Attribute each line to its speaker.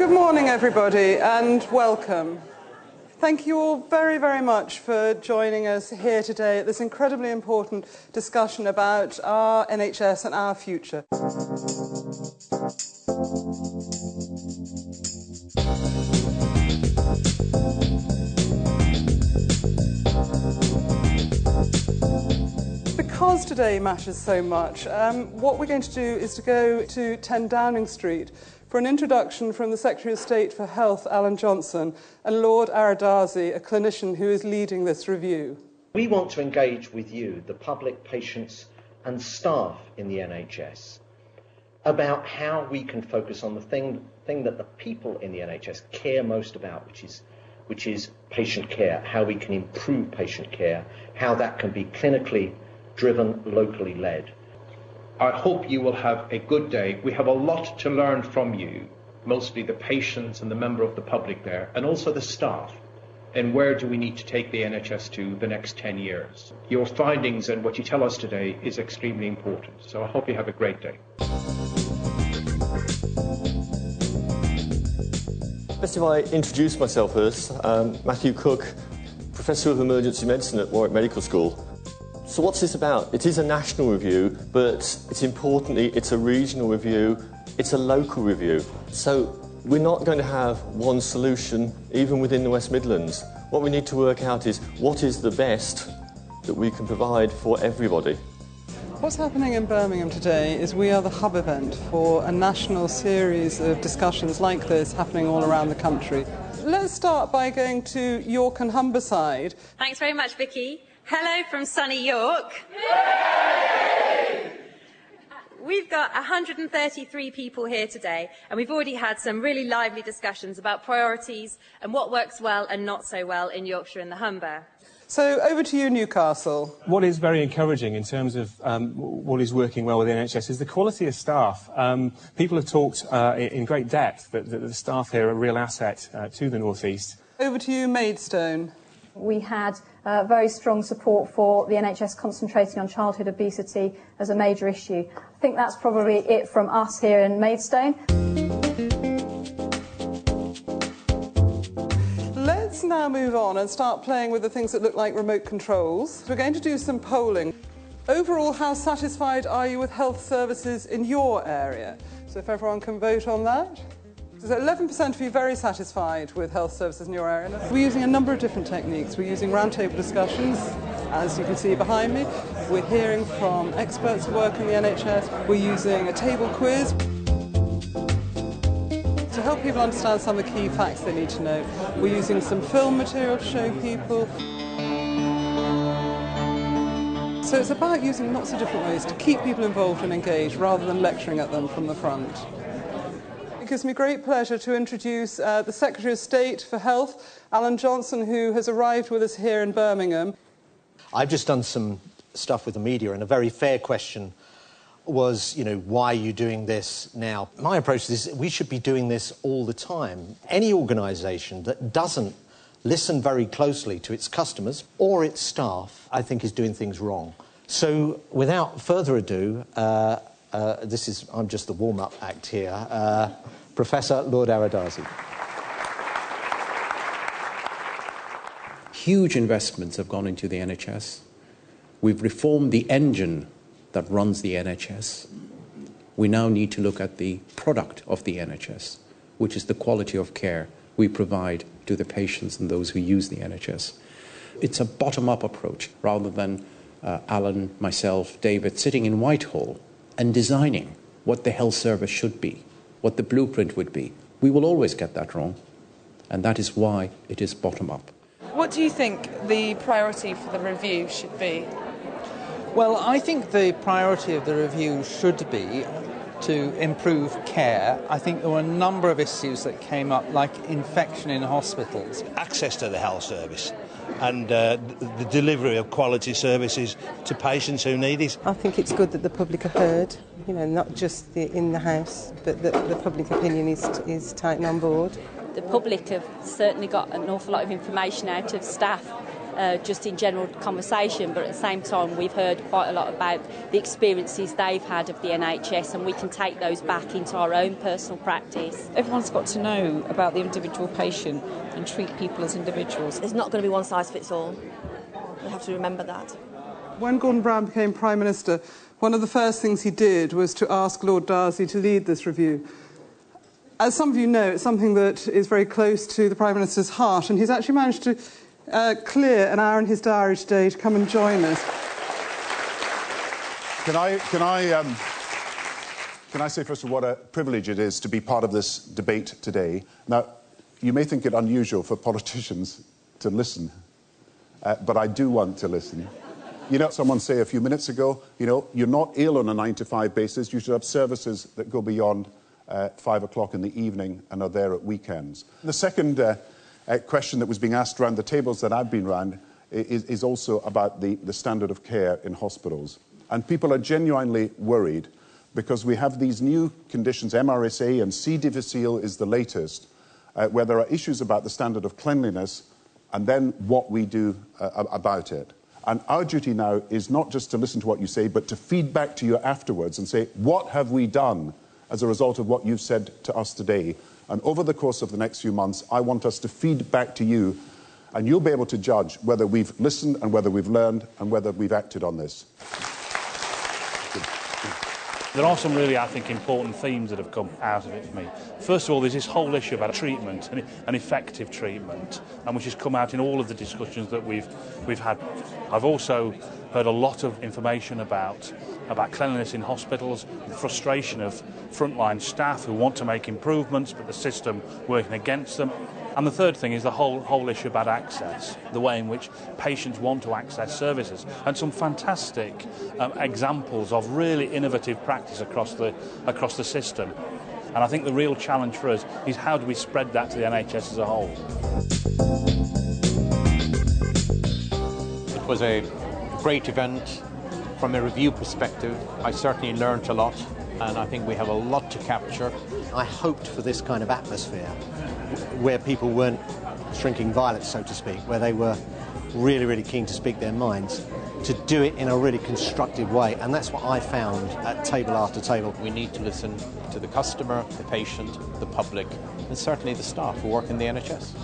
Speaker 1: Good morning, everybody, and welcome. Thank you all very, very much for joining us here today at this incredibly important discussion about our NHS and our future. Because today matters so much, what we're going to do is to go to 10 Downing Street for an introduction from the Secretary of State for Health, Alan Johnson, and Lord Aradazi, a clinician who is leading this review.
Speaker 2: We want to engage with you, the public, patients and staff in the NHS, about how we can focus on the thing that the people in the NHS care most about, which is patient care, how we can improve patient care, how that can be clinically driven, locally led.
Speaker 3: I hope you will have a good day. We have a lot to learn from you, mostly the patients and the member of the public there, and also the staff. And where do we need to take the NHS to the next 10 years? Your findings and what you tell us today is extremely important. So I hope you have a great day.
Speaker 4: Best if I introduce myself first. Matthew Cook, Professor of Emergency Medicine at Warwick Medical School. So what's this about? It is a national review, but it's importantly, it's a regional review, it's a local review. So we're not going to have one solution, even within the West Midlands. What we need to work out is what is the best that we can provide for everybody.
Speaker 1: What's happening in Birmingham today is we are the hub event for a national series of discussions like this happening all around the country. Let's start by going to York and Humberside.
Speaker 5: Thanks very much, Vicky. Hello from sunny York. We've got 133 people here today, and we've already had some really lively discussions about priorities and what works well and not so well in Yorkshire and the Humber.
Speaker 1: So over to you, Newcastle.
Speaker 6: What is very encouraging in terms of what is working well with the NHS is the quality of staff. People have talked in great depth that the staff here are a real asset to the North East.
Speaker 1: Over to you, Maidstone.
Speaker 7: We had very strong support for the NHS concentrating on childhood obesity as a major issue. I think that's probably it from us here in Maidstone.
Speaker 1: Let's now move on and start playing with the things that look like remote controls. We're going to do some polling. Overall, how satisfied are you with health services in your area? So if everyone can vote on that. So 11% of you very satisfied with health services in your area. We're using a number of different techniques. We're using roundtable discussions, as you can see behind me. We're hearing from experts who work in the NHS. We're using a table quiz to help people understand some of the key facts they need to know. We're using some film material to show people. So it's about using lots of different ways to keep people involved and engaged rather than lecturing at them from the front. It gives me great pleasure to introduce the Secretary of State for Health, Alan Johnson, who has arrived with us here in Birmingham.
Speaker 8: I've just done some stuff with the media, and a very fair question was, why are you doing this now? My approach is we should be doing this all the time. Any organisation that doesn't listen very closely to its customers or its staff, I think, is doing things wrong. So, without further ado, I'm just the warm-up act here. Professor Lord Aradazi.
Speaker 9: Huge investments have gone into the NHS. We've reformed the engine that runs the NHS. We now need to look at the product of the NHS, which is the quality of care we provide to the patients and those who use the NHS. It's a bottom-up approach rather than Alan, myself, David sitting in Whitehall and designing what the health service should be, what the blueprint would be. We will always get that wrong, and that is why it is bottom-up.
Speaker 10: What do you think the priority for the review should be?
Speaker 11: Well, I think the priority of the review should be to improve care. I think there were a number of issues that came up, like infection in hospitals.
Speaker 12: Access to the health service and the delivery of quality services to patients who need it.
Speaker 13: I think it's good that the public are heard, not just in the House, but that the public opinion is taken on board.
Speaker 14: The public have certainly got an awful lot of information out of staff just in general conversation, but at the same time we've heard quite a lot about the experiences they've had of the NHS, and we can take those back into our own personal practice.
Speaker 10: Everyone's got to know about the individual patient and treat people as individuals.
Speaker 15: There's not going to be one size fits all. We have to remember that.
Speaker 1: When Gordon Brown became Prime Minister, one of the first things he did was to ask Lord Darcy to lead this review. As some of you know, it's something that is very close to the Prime Minister's heart, and he's actually managed to clear an hour in his diary today to come and join us.
Speaker 16: Can I say first of all what a privilege it is to be part of this debate today. Now, you may think it unusual for politicians to listen, but I do want to listen. You know, someone say a few minutes ago, you know, you're not ill on a 9-to-5 basis. You should have services that go beyond 5 o'clock in the evening and are there at weekends. The second question that was being asked around the tables that I've been around is also about the standard of care in hospitals. And people are genuinely worried because we have these new conditions, MRSA and C. difficile is the latest, where there are issues about the standard of cleanliness and then what we do about it. And our duty now is not just to listen to what you say, but to feed back to you afterwards and say, what have we done as a result of what you've said to us today? And over the course of the next few months, I want us to feed back to you, and you'll be able to judge whether we've listened and whether we've learned and whether we've acted on this.
Speaker 17: There are some really, I think, important themes that have come out of it for me. First of all, there's this whole issue about treatment and effective treatment, and which has come out in all of the discussions that we've had. I've also heard a lot of information about cleanliness in hospitals, the frustration of frontline staff who want to make improvements, but the system working against them. And the third thing is the whole issue about access, the way in which patients want to access services, and some fantastic examples of really innovative practice across the system. And I think the real challenge for us is how do we spread that to the NHS as a whole.
Speaker 9: It was a great event. From a review perspective, I certainly learnt a lot, and I think we have a lot to capture.
Speaker 8: I hoped for this kind of atmosphere, where people weren't shrinking violet, so to speak, where they were really, really keen to speak their minds, to do it in a really constructive way. And that's what I found at table after table.
Speaker 9: We need to listen to the customer, the patient, the public, and certainly the staff who work in the NHS.